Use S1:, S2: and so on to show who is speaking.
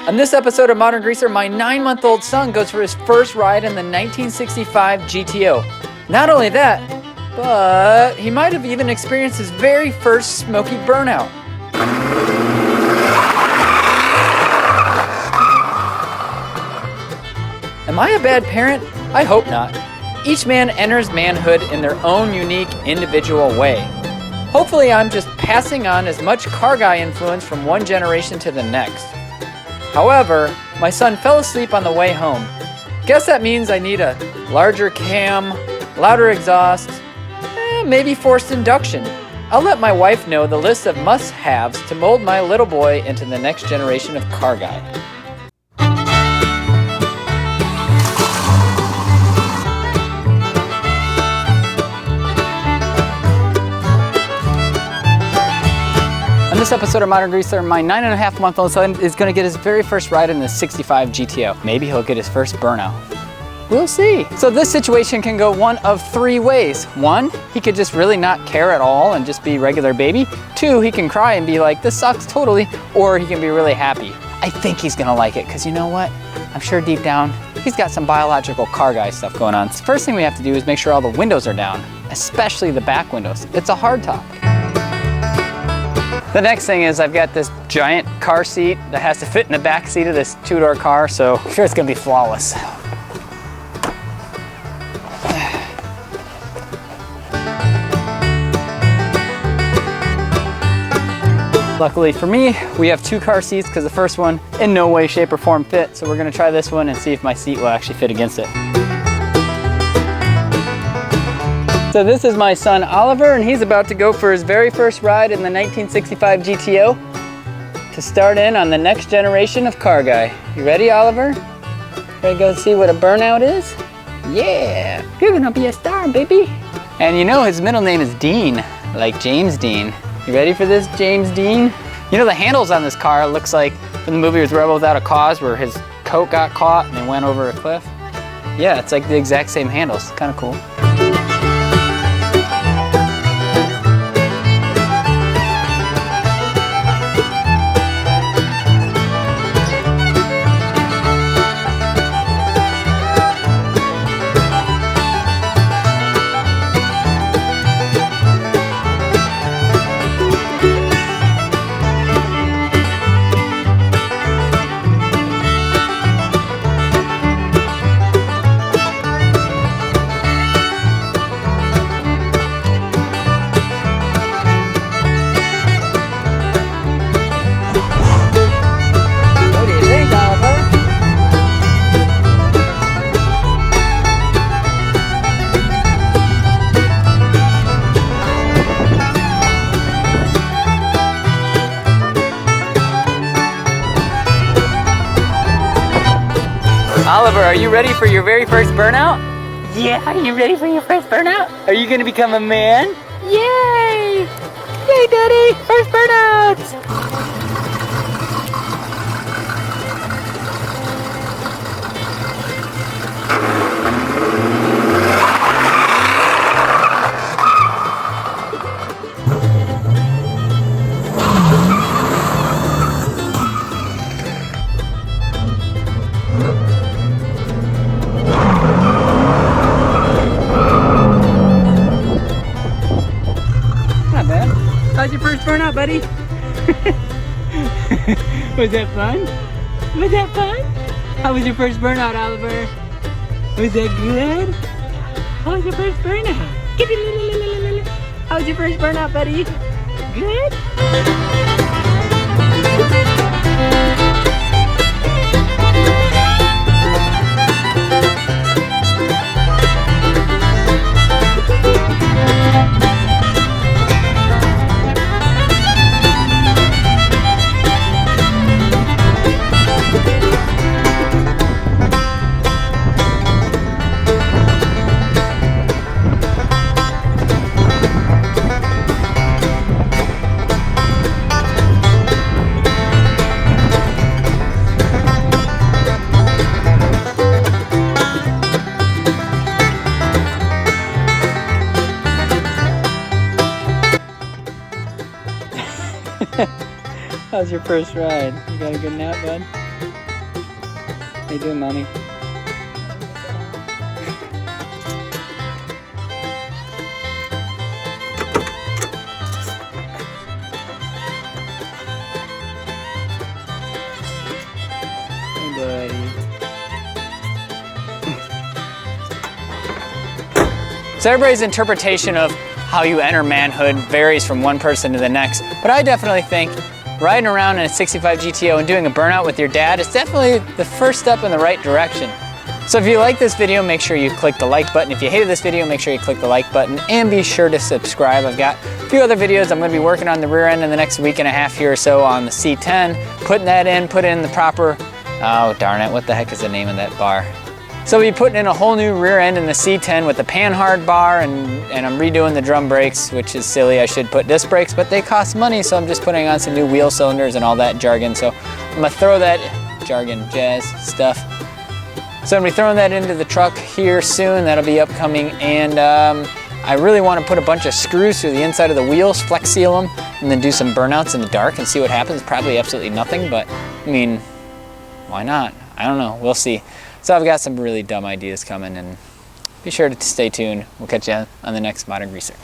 S1: On this episode of Modern Greaser, my 9-month-old son goes for his first ride in the 1965 GTO. Not only that, but he might have even experienced his very first smoky burnout. Am I a bad parent? I hope not. Each man enters manhood in their own unique, individual way. Hopefully I'm just passing on as much car guy influence from one generation to the next. However, my son fell asleep on the way home. Guess that means I need a larger cam, louder exhaust, maybe forced induction. I'll let my wife know the list of must-haves to mold my little boy into the next generation of car guy. On this episode of Modern Greaser, my 9.5-month-old son is going to get his very first ride in the 65 GTO. Maybe he'll get his first burnout. We'll see. So this situation can go one of 3 ways. 1, he could just really not care at all and just be regular baby. 2, he can cry and be like, this sucks totally. Or he can be really happy. I think he's going to like it because you know what? I'm sure deep down, he's got some biological car guy stuff going on. So first thing we have to do is make sure all the windows are down, especially the back windows. It's a hard top. The next thing is I've got this giant car seat that has to fit in the back seat of this 2-door car, so I'm sure it's gonna be flawless. Luckily for me, we have 2 car seats because the first one in no way, shape, or form fit, so we're gonna try this one and see if my seat will actually fit against it. So this is my son Oliver, and he's about to go for his very first ride in the 1965 GTO to start in on the next generation of car guy. You ready, Oliver? Ready to go see what a burnout is? Yeah, you're gonna be a star, baby. And you know his middle name is Dean, like James Dean. You ready for this, James Dean? You know the handles on this car looks like from the movie Rebel Without a Cause where his coat got caught and they went over a cliff? Yeah, it's like the exact same handles, kind of cool. Oliver, are you ready for your very first burnout? Yeah, are you ready for your first burnout? Are you gonna become a man? Yay! Yay, Daddy! First burnouts! How's your first burnout, buddy? Was that fun? Was that fun? How was your first burnout, Oliver? Was that good? How was your first burnout? How was your first burnout, buddy? Good? How's your first ride? You got a good nap, bud? How you doing, Mommy? Hey, buddy. So everybody's interpretation of how you enter manhood varies from one person to the next, but I definitely think riding around in a 65 GTO and doing a burnout with your dad is definitely the first step in the right direction. So if you like this video, make sure you click the like button. If you hated this video, make sure you click the like button and be sure to subscribe. I've got a few other videos. I'm gonna be working on the rear end in the next week and a half here or so on the C10, putting that in, put in the proper, oh darn it, what the heck is the name of that bar? So we'll be putting in a whole new rear end in the C10 with the panhard bar, and I'm redoing the drum brakes, which is silly. I should put disc brakes, but they cost money, so I'm just putting on some new wheel cylinders and all that jargon. So I'm gonna throw that jargon, jazz stuff. So I'm gonna be throwing that into the truck here soon. That'll be upcoming, and I really want to put a bunch of screws through the inside of the wheels, flex seal them, and then do some burnouts in the dark and see what happens. Probably absolutely nothing, but I mean, why not? I don't know, we'll see. So I've got some really dumb ideas coming, and be sure to stay tuned. We'll catch you on the next Modern Greaser.